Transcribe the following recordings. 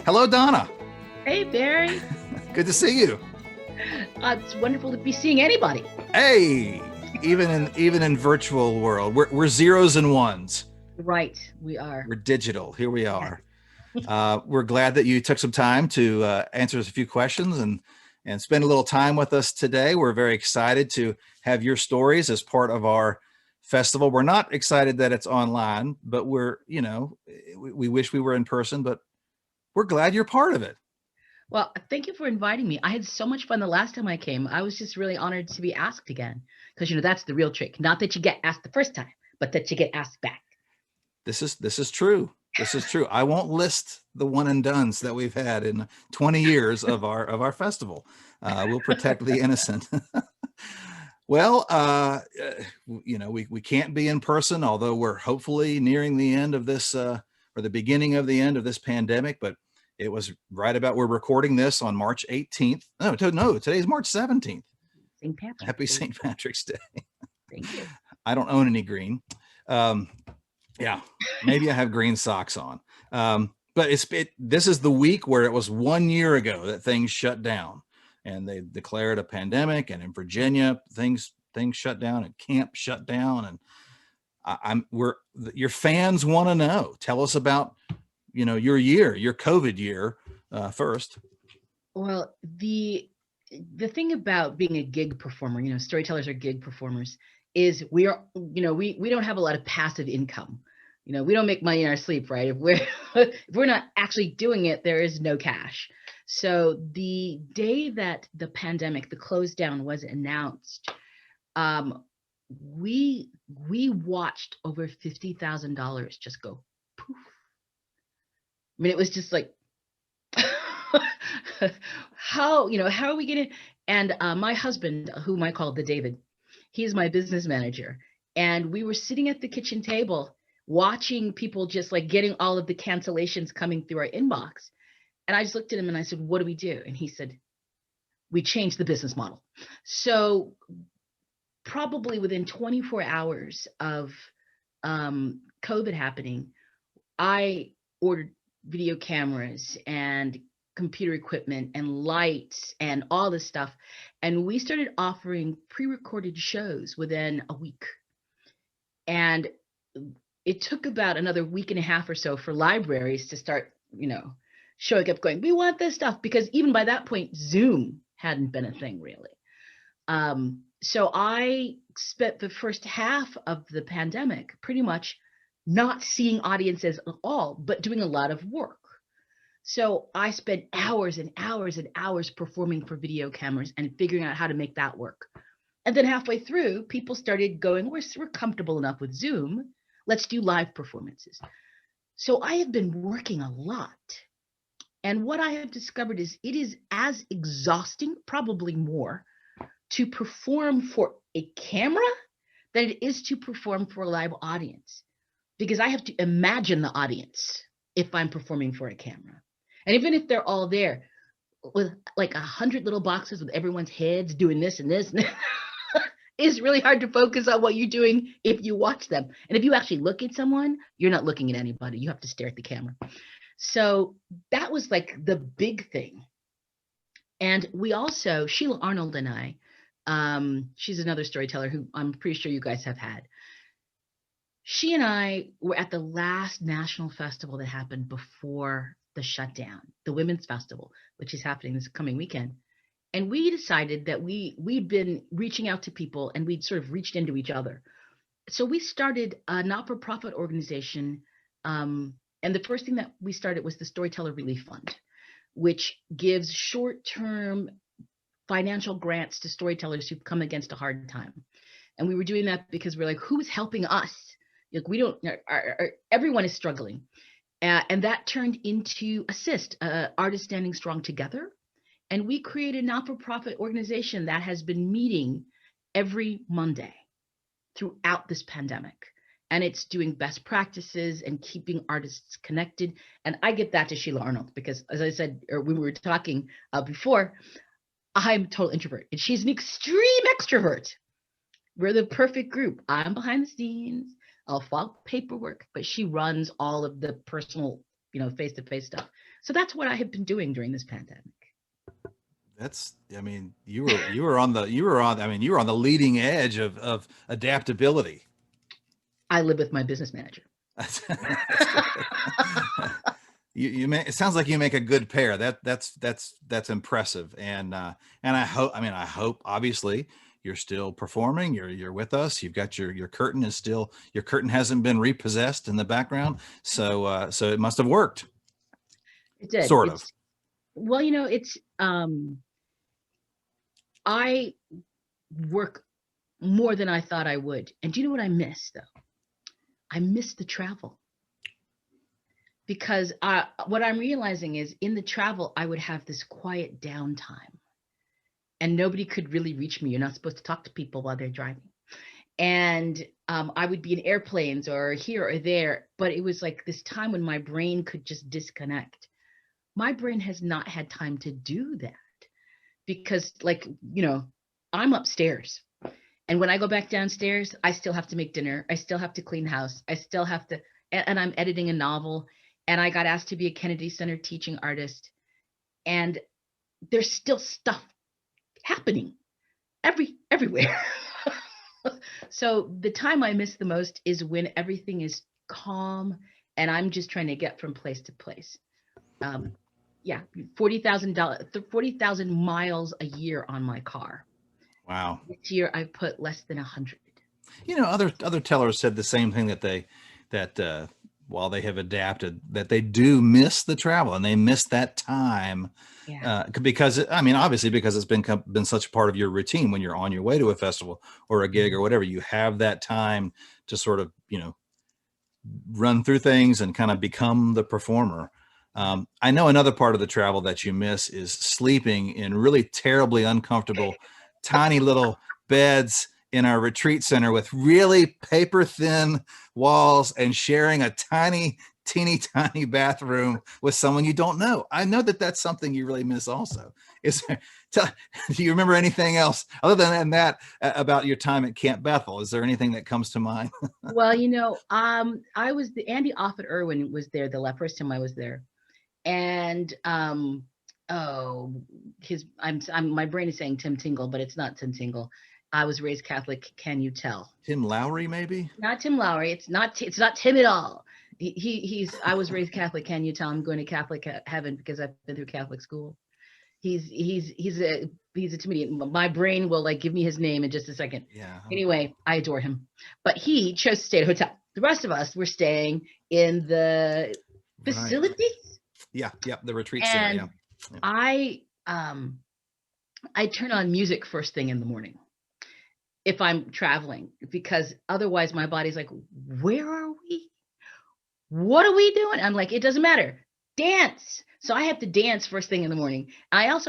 Hello, Donna. Hey, Barry. Good to see you. It's wonderful to be seeing anybody. Hey, even in virtual world, we're zeros and ones. Right, we are. We're digital. Here we Yes. are. We're glad that you took some time to answer us a few questions and spend a little time with us today. We're very excited to have your stories as part of our festival. We're not excited that it's online, but we wish we were in person, but we're glad you're part of it. Well, thank you for inviting me. I had so much fun the last time I came. I was just really honored to be asked again because, that's the real trick. Not that you get asked the first time, but that you get asked back. This is true. This is true. I won't list the one and dones that we've had in 20 years of our festival. We'll protect the innocent. Well, we can't be in person, although we're hopefully nearing the end of this or the beginning of the end of this pandemic. But it was right about we're recording this on March 18th. No, today's March 17th. St. Patrick's Happy Day. St. Patrick's Day. Thank you. I don't own any green. Yeah, maybe I have green socks on. But this is the week where it was 1 year ago that things shut down, and they declared a pandemic. And in Virginia, things shut down, and camp shut down. And your fans want to know. Tell us about your COVID year first. Well, the thing about being a gig performer, storytellers are gig performers, is we are, we don't have a lot of passive income. We don't make money in our sleep, right? If we're not actually doing it, there is no cash. So the day that the pandemic, the close down was announced, we watched over $50,000 just go poof. I mean, it was just like, how are we gonna? And my husband, whom I call the David, he's my business manager, and we were sitting at the kitchen table watching people just like getting all of the cancellations coming through our inbox. And I just looked at him and I said, what do we do? And he said, we changed the business model. So probably within 24 hours of COVID happening, I ordered video cameras and computer equipment and lights and all this stuff. And we started offering pre-recorded shows within a week. And it took about another week and a half or so for libraries to start, showing up going, we want this stuff, because even by that point, Zoom hadn't been a thing really. So I spent the first half of the pandemic pretty much not seeing audiences at all, but doing a lot of work. So I spent hours and hours and hours performing for video cameras and figuring out how to make that work. And then halfway through, people started going, we're comfortable enough with Zoom. Let's do live performances. So I have been working a lot. And what I have discovered is it is as exhausting, probably more, to perform for a camera than it is to perform for a live audience, because I have to imagine the audience if I'm performing for a camera. And even if they're all there with like 100 little boxes with everyone's heads doing this and this, it's really hard to focus on what you're doing if you watch them. And if you actually look at someone, you're not looking at anybody. You have to stare at the camera. So that was like the big thing. And we also, Sheila Arnold and I, she's another storyteller who I'm pretty sure you guys have had. She and I were at the last national festival that happened before the shutdown, the Women's Festival, which is happening this coming weekend. And we decided that we'd been reaching out to people, and we'd sort of reached into each other. So we started a not-for-profit organization. And the first thing that we started was the Storyteller Relief Fund, which gives short-term financial grants to storytellers who've come against a hard time. And we were doing that because we're like, who's helping us? Like, we don't, everyone is struggling. And that turned into Assist, Artists Standing Strong Together. And we created a not-for-profit organization that has been meeting every Monday throughout this pandemic. And it's doing best practices and keeping artists connected. And I get that to Sheila Arnold, because as I said, or we were talking before, I'm a total introvert and she's an extreme extrovert. We're the perfect group. I'm behind the scenes. I'll file paperwork, but she runs all of the personal, face-to-face stuff. So that's what I have been doing during this pandemic. I mean, you were on the leading edge of adaptability. I live with my business manager. That's good. It sounds like you make a good pair. That's impressive. And I hope obviously you're still performing. You're with us. You've got your curtain hasn't been repossessed in the background. So it must have worked. It did. Sort of. Well, I work more than I thought I would. And do you know what I miss though? I miss the travel. Because what I'm realizing is in the travel, I would have this quiet downtime and nobody could really reach me. You're not supposed to talk to people while they're driving. And I would be in airplanes or here or there, but it was like this time when my brain could just disconnect. My brain has not had time to do that because I'm upstairs. And when I go back downstairs, I still have to make dinner. I still have to clean the house. I still have to, and I'm editing a novel. And I got asked to be a Kennedy Center teaching artist. And there's still stuff happening everywhere. So the time I miss the most is when everything is calm and I'm just trying to get from place to place. 40,000 miles a year on my car. Wow. This year I put less than 100. Other tellers said the same thing, that while they have adapted, that they do miss the travel and they miss that time. Yeah. Because obviously because it's been such a part of your routine when you're on your way to a festival or a gig or whatever, you have that time to sort of, run through things and kind of become the performer. I know another part of the travel that you miss is sleeping in really terribly uncomfortable, tiny little beds in our retreat center with really paper thin walls and sharing a teeny tiny bathroom with someone you don't know. I know that that's something you really miss also. Do you remember anything else other than that about your time at Camp Bethel? Is there anything that comes to mind? Well, I was Andy Offit Irwin was there the first time I was there. And my brain is saying Tim Tingle, but it's not Tim Tingle. I was raised Catholic. Can you tell? Tim Lowry, maybe? Not Tim Lowry. It's not Tim at all. I was raised Catholic. Can you tell? I'm going to Catholic heaven because I've been through Catholic school. He's a comedian. My brain will give me his name in just a second. Yeah. Anyway, I adore him, but he chose to stay at a hotel. The rest of us were staying in the facilities. Right. Yeah. The retreat center. Yeah. I turn on music first thing in the morning if I'm traveling, because otherwise my body's like, where are we? What are we doing? I'm like, it doesn't matter. Dance. So I have to dance first thing in the morning. I wear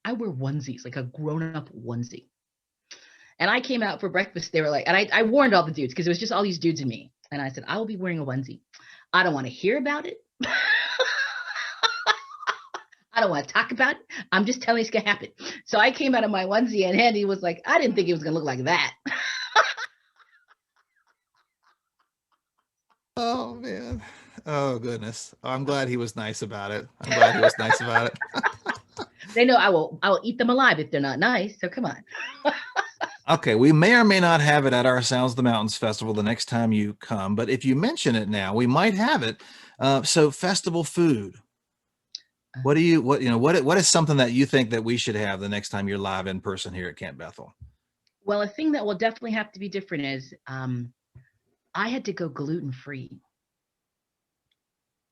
onesies, like a grown-up onesie. And I came out for breakfast. They were like, and I warned all the dudes because it was just all these dudes and me. And I said, I will be wearing a onesie. I don't want to hear about it. I don't want to talk about it. I'm just telling you it's going to happen. So I came out of my onesie and Andy was like, I didn't think it was going to look like that. Oh, man. Oh, goodness. I'm glad he was nice about it. They know I will eat them alive if they're not nice. So come on. Okay. We may or may not have it at our Sounds of the Mountains Festival the next time you come, but if you mention it now, we might have it. So festival food. What is something that you think that we should have the next time you're live in person here at Camp Bethel? Well, a thing that will definitely have to be different is I had to go gluten-free.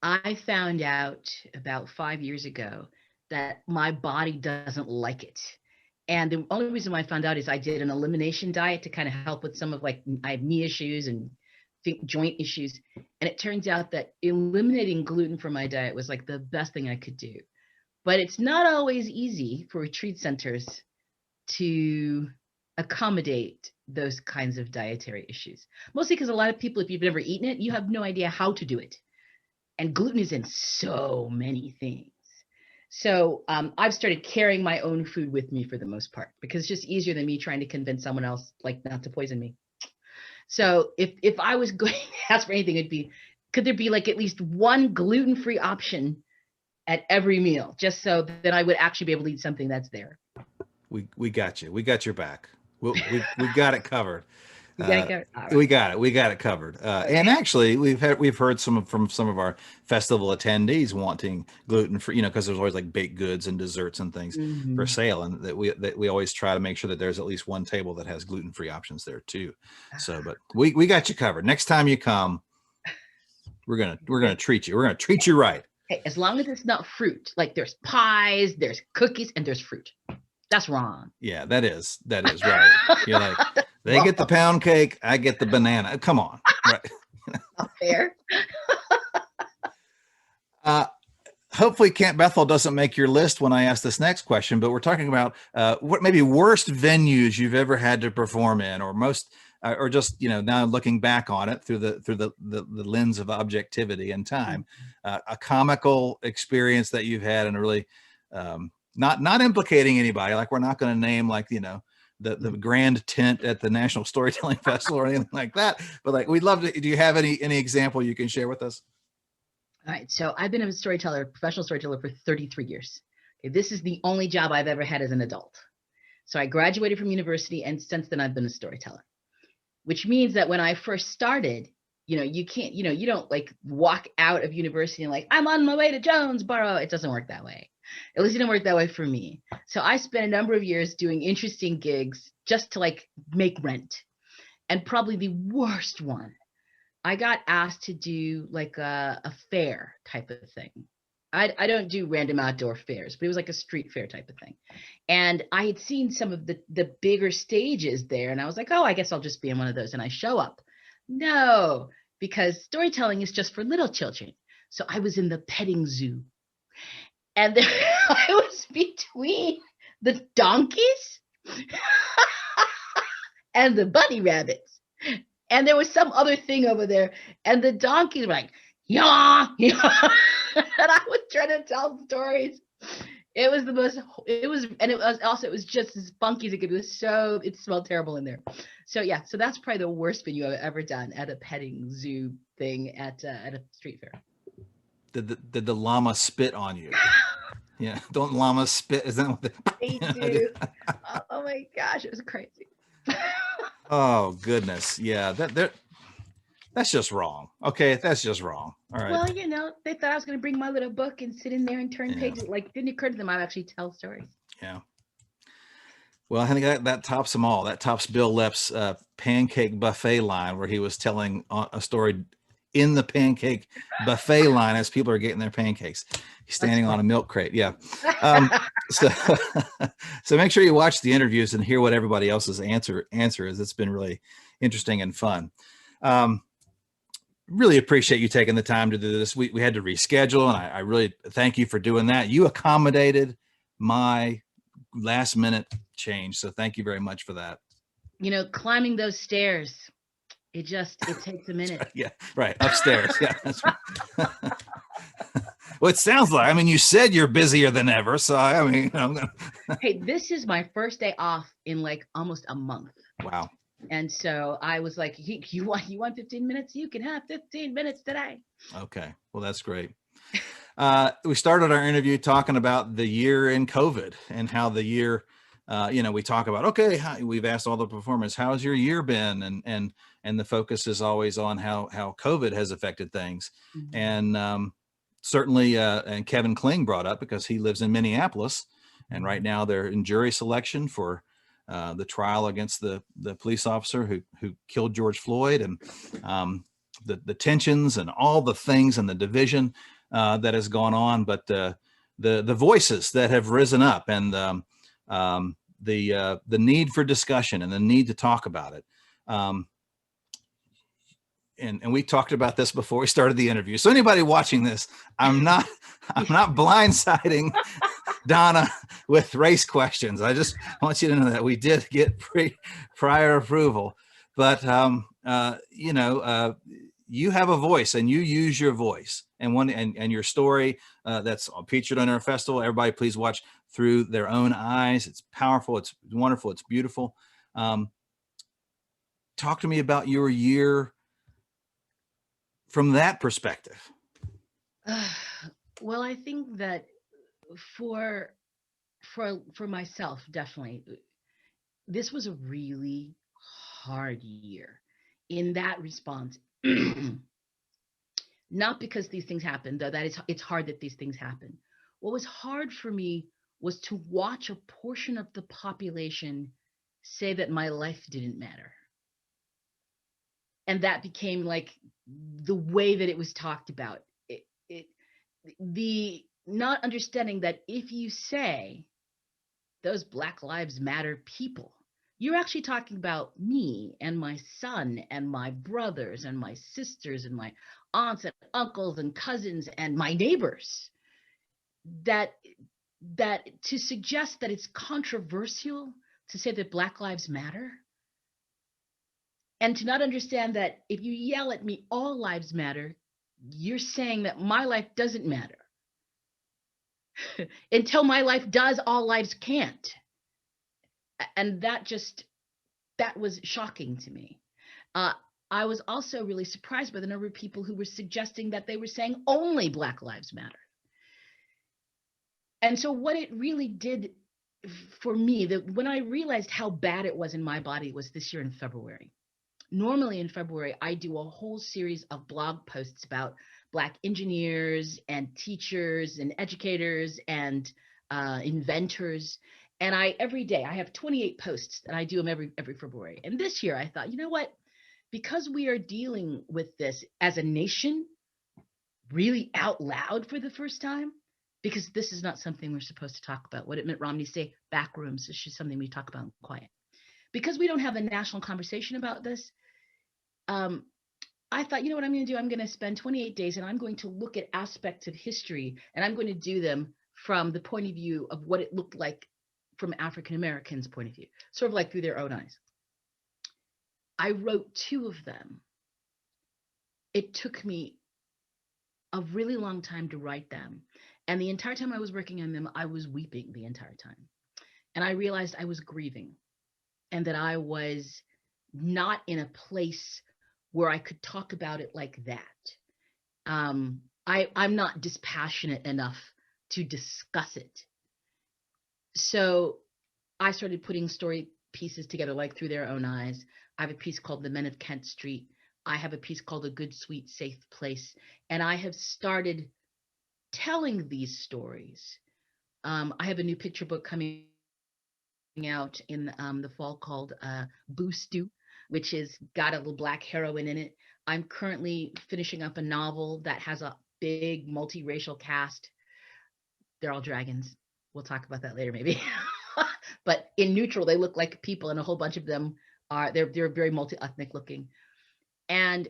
I found out about 5 years ago that my body doesn't like it. And the only reason I found out is I did an elimination diet to kind of help with some of I have knee issues and joint issues. And it turns out that eliminating gluten from my diet was the best thing I could do. But it's not always easy for retreat centers to accommodate those kinds of dietary issues. Mostly because a lot of people, if you've never eaten it, you have no idea how to do it. And gluten is in so many things. So I've started carrying my own food with me for the most part, because it's just easier than me trying to convince someone else not to poison me. So if I was going to ask for anything, it'd be could there be like at least one gluten-free option at every meal, just so that I would actually be able to eat something that's there? We got you. We got your back. We got it covered. You gotta go. All We right. got it. We got it covered. And Okay. actually, we've heard from some of our festival attendees wanting gluten free, because there's always like baked goods and desserts and things for Mhm. sale, and that we always try to make sure that there's at least one table that has gluten free options there too. So, but we got you covered. Next time you come, we're gonna treat you. We're gonna treat you right. Hey, as long as it's not fruit, like there's pies, there's cookies, and there's fruit. That's wrong. Yeah, that is right. You're like, they get the pound cake, I get the banana. Come on, right? Not fair. Hopefully Camp Bethel doesn't make your list when I ask this next question, but we're talking about what maybe worst venues you've ever had to perform in, or most, or just, now looking back on it through the lens of objectivity and time, a comical experience that you've had, and a really, not implicating anybody. Like, we're not going to name, like, the grand tent at the National Storytelling Festival or anything like that. But like, we'd love to, do you have any example you can share with us? All right. So I've been a professional storyteller for 33 years. Okay, this is the only job I've ever had as an adult. So I graduated from university, and since then I've been a storyteller, which means that when I first started, you can't, you don't like walk out of university and like, I'm on my way to Jonesboro. It doesn't work that way. At least it didn't work that way for me. So I spent a number of years doing interesting gigs just to like make rent. And probably the worst one, I got asked to do like a fair type of thing. I don't do random outdoor fairs, but it was like a street fair type of thing. And I had seen some of the bigger stages there, and I was like, oh, I guess I'll just be in one of those. And I show up. No, because storytelling is just for little children. So I was in the petting zoo. And there I was between the donkeys and the bunny rabbits. And there was some other thing over there. And the donkeys were like, yeah, yeah. And I was trying to tell stories. It was it was just as funky as it could be. It smelled terrible in there. So yeah, so that's probably the worst venue I've ever done, at a petting zoo thing at a street fair. Did the llama spit on you? Yeah, don't llamas spit? Is that what They do? Oh my gosh, it was crazy. Oh goodness, yeah, that's just wrong. Okay, that's just wrong. All right. Well, they thought I was going to bring my little book and sit in there and turn pages. Like, didn't occur to them I'd actually tell stories. Yeah. Well, I think that tops them all. That tops Bill Lepp's pancake buffet line, where he was telling a story in the pancake buffet line as people are getting their pancakes. He's standing on a milk crate. Yeah. So, so make sure you watch the interviews and hear what everybody else's answer is. It's been really interesting and fun. Really appreciate you taking the time to do this. We had to reschedule, and I really thank you for doing that. You accommodated my last minute change. So thank you very much for that. Climbing those stairs, it takes a minute. Yeah, right. Upstairs. Yeah, that's right. Well, it sounds like, you said you're busier than ever. So, Hey, this is my first day off in like almost a month. Wow. And so I was like, you want 15 minutes? You can have 15 minutes today. Okay. Well, that's great. We started our interview talking about the year in COVID and how the year, we talk about, okay, we've asked all the performers, how's your year been? And the focus is always on how COVID has affected things. Mm-hmm. And certainly, and Kevin Kling brought up, because he lives in Minneapolis, and right now they're in jury selection for the trial against the police officer who killed George Floyd, and the tensions and all the things and the division that has gone on, but the voices that have risen up, and the need for discussion and the need to talk about it. And we talked about this before we started the interview. So anybody watching this, I'm not blindsiding Donna with race questions. I just want you to know that we did get prior approval, but you have a voice, and you use your voice, and your story that's featured on our festival. Everybody, please watch Through Their Own Eyes. It's powerful. It's wonderful. It's beautiful. Talk to me about your year from that perspective? Well, I think that for myself, definitely, this was a really hard year in that response. Not because these things happen, though it's hard that these things happen. What was hard for me was to watch a portion of the population say that my life didn't matter. And that became like the way that it was talked about. The not understanding that if you say those Black Lives Matter people, you're actually talking about me and my son and my brothers and my sisters and my aunts and uncles and cousins and my neighbors. That to suggest that it's controversial to say that Black Lives Matter, and to not understand that if you yell at me, all lives matter, you're saying that my life doesn't matter. Until my life does, all lives can't. And that was shocking to me. I was also really surprised by the number of people who were suggesting that they were saying only Black Lives Matter. And so what it really did for me, that when I realized how bad it was in my body, was this year in February. Normally in February, I do a whole series of blog posts about Black engineers and teachers and educators and inventors. And every day I have 28 posts, and I do them every February. And this year I thought, you know what? Because we are dealing with this as a nation really out loud for the first time, because this is not something we're supposed to talk about. What did Mitt Romney say? Back rooms. This is something we talk about in quiet. Because we don't have a national conversation about this, I thought, you know what I'm going to do? I'm going to spend 28 days and I'm going to look at aspects of history, and I'm going to do them from the point of view of what it looked like from African Americans' point of view, sort of like through their own eyes. I wrote 2 of them. It took me a really long time to write them. And the entire time I was working on them, I was weeping the entire time. And I realized I was grieving, and that I was not in a place where I could talk about it like that. I'm not dispassionate enough to discuss it. So I started putting story pieces together, like Through Their Own Eyes. I have a piece called The Men of Kent Street. I have a piece called A Good, Sweet, Safe Place. And I have started telling these stories. I have a new picture book coming out in the fall called Boo Stew, which has got a little Black heroine in it. I'm currently finishing up a novel that has a big multiracial cast. They're all dragons. We'll talk about that later, maybe. But in neutral, they look like people, and a whole bunch of them they're very multi-ethnic looking. And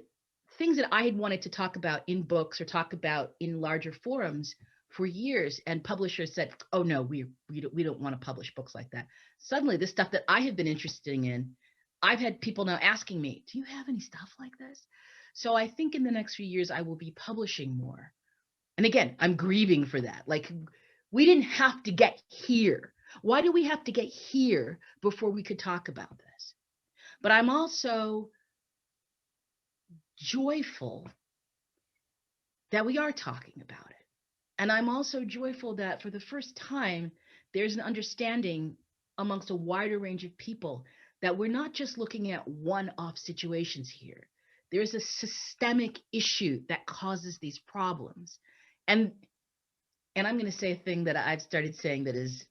things that I had wanted to talk about in books or talk about in larger forums for years, and publishers said, "Oh no, we don't want to publish books like that." Suddenly, the stuff that I have been interested in, I've had people now asking me, "Do you have any stuff like this?" So I think in the next few years, I will be publishing more. And again, I'm grieving for that. Like, we didn't have to get here. Why do we have to get here before we could talk about this? But I'm also joyful that we are talking about it. And I'm also joyful that for the first time, there's an understanding amongst a wider range of people that we're not just looking at one-off situations here. There's a systemic issue that causes these problems. And I'm going to say a thing that I've started saying that is,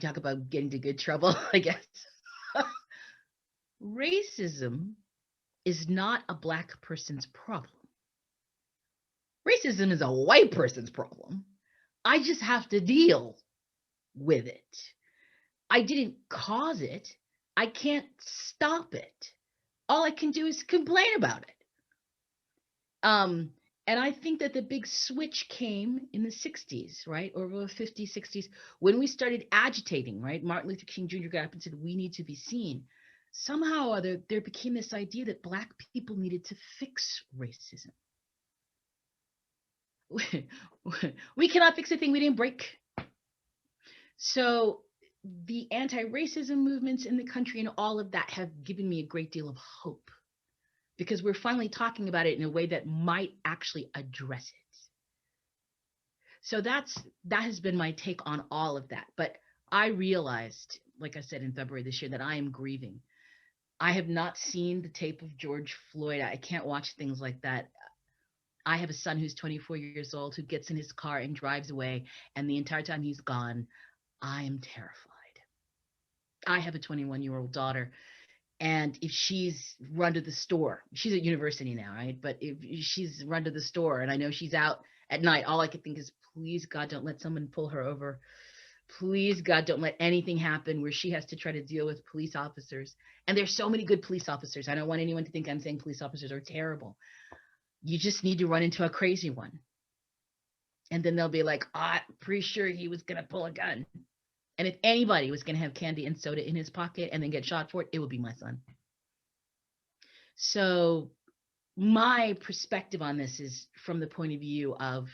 talk about getting to good trouble, I guess. Racism is not a Black person's problem. Racism is a white person's problem. I just have to deal with it. I didn't cause it. I can't stop it. All I can do is complain about it. And I think that the big switch came in the 60s, right? Or the 50s, 60s, when we started agitating, right? Martin Luther King Jr. got up and said, we need to be seen. Somehow or other, there became this idea that Black people needed to fix racism. We cannot fix a thing we didn't break. So the anti-racism movements in the country and all of that have given me a great deal of hope because we're finally talking about it in a way that might actually address it. So that has been my take on all of that. But I realized, like I said in February this year, that I am grieving. I have not seen the tape of George Floyd. I can't watch things like that. I have a son who's 24 years old who gets in his car and drives away. And the entire time he's gone, I am terrified. I have a 21-year-old daughter. And if she's run to the store, she's at university now, right? But if she's run to the store and I know she's out at night, all I can think is, please, God, don't let someone pull her over. Please, God, don't let anything happen where she has to try to deal with police officers. And there's so many good police officers. I don't want anyone to think I'm saying police officers are terrible. You just need to run into a crazy one. And then they'll be like, I'm pretty sure he was going to pull a gun. And if anybody was going to have candy and soda in his pocket and then get shot for it, it would be my son. So my perspective on this is from the point of view of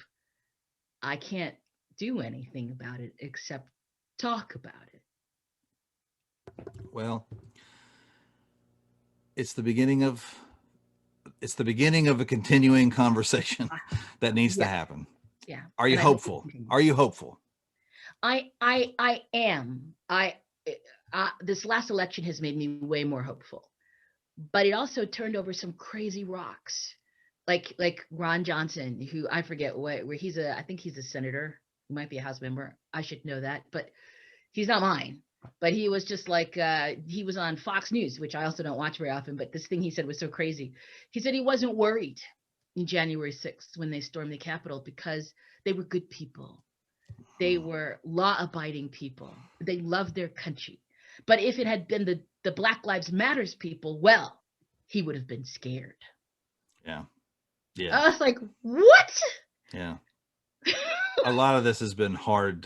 I can't do anything about it except talk about it. Well, it's the beginning of a continuing conversation that needs to happen. Yeah. Are you hopeful? Are you hopeful? I am. This last election has made me way more hopeful, but it also turned over some crazy rocks, like Ron Johnson, who I forget where I think he's a senator. He might be a House member. I should know that, but he's not mine. But he was just like, he was on Fox News, which I also don't watch very often, but this thing he said was so crazy. He said he wasn't worried in January 6th when they stormed the Capitol because they were good people. They were law-abiding people. They loved their country. But if it had been the Black Lives Matters people, well, he would have been scared. Yeah. Yeah. I was like, what? Yeah. A lot of this has been hard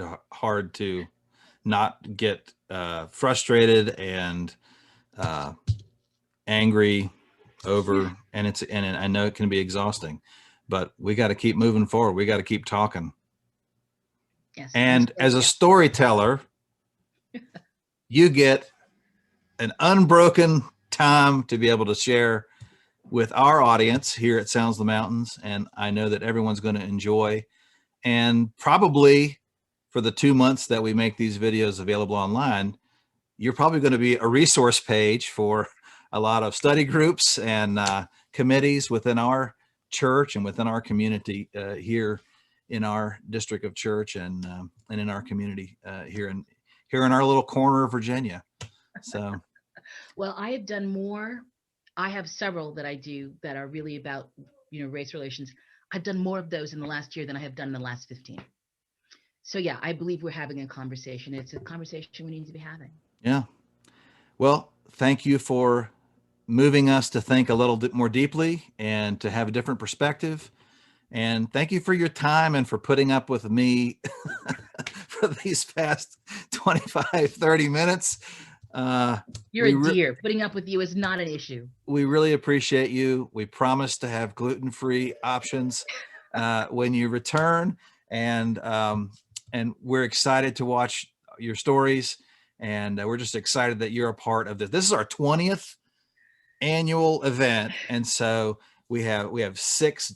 to not get frustrated and angry over, and I know it can be exhausting, but we got to keep moving forward. We got to keep talking. Yes. And as a storyteller, you get an unbroken time to be able to share with our audience here at Sounds of the Mountains. And I know that everyone's going to enjoy, and probably for the 2 months that we make these videos available online, you're probably going to be a resource page for a lot of study groups and committees within our church and within our community here in our district of church and in our community here in our little corner of Virginia. So, well, I have done more. I have several that I do that are really about, race relations. I've done more of those in the last year than I have done in the last 15. So yeah, I believe we're having a conversation. It's a conversation we need to be having. Yeah. Well, thank you for moving us to think a little bit more deeply and to have a different perspective. And thank you for your time and for putting up with me for these past 25, 30 minutes. You're a dear. Putting up with you is not an issue. We really appreciate you. We promise to have gluten-free options when you return. And we're excited to watch your stories. And we're just excited that you're a part of this. This is our 20th annual event. And so we have 6,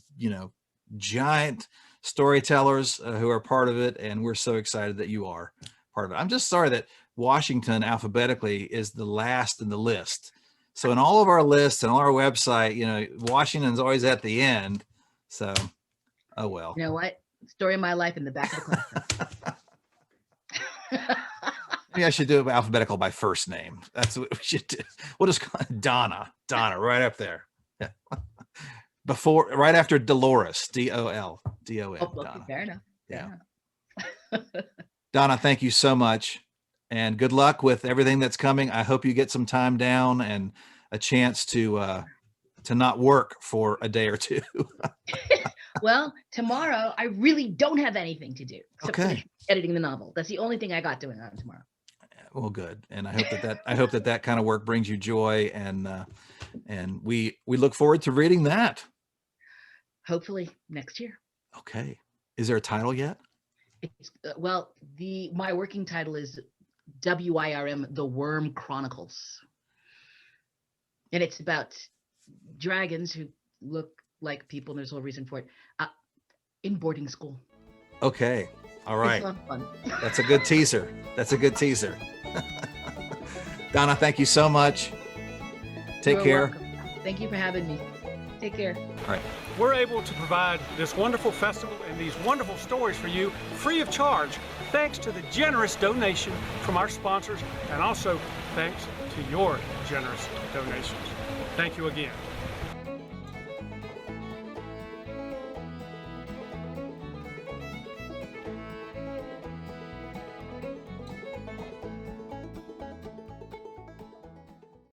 giant storytellers who are part of it, and we're so excited that you are part of it. I'm just sorry that Washington alphabetically is the last in the list. So in all of our lists and all our website, Washington's always at the end. So, oh well. You know what? Story of my life in the back of the class. Maybe I should do it alphabetical by first name. That's what we should do. We'll just call it Donna right up there. Yeah. Right after Dolores, DOL. Oh, okay, fair enough. Yeah. Donna, thank you so much, and good luck with everything that's coming. I hope you get some time down and a chance to not work for a day or two. Well, tomorrow I really don't have anything to do except finish editing the novel. That's the only thing I got doing on tomorrow. Well, good, and I hope that kind of work brings you joy, and we look forward to reading that. Hopefully next year. Okay. Is there a title yet? It's, my working title is WIRM, The Worm Chronicles. And it's about dragons who look like people, and there's a whole reason for it, in boarding school. Okay. All right. It's not fun. That's a good teaser. That's a good teaser. Donna, thank you so much. Take You're care. welcome. Thank you for having me. Take care. All right. We're able to provide this wonderful festival and these wonderful stories for you free of charge, thanks to the generous donation from our sponsors, and also thanks to your generous donations. Thank you again.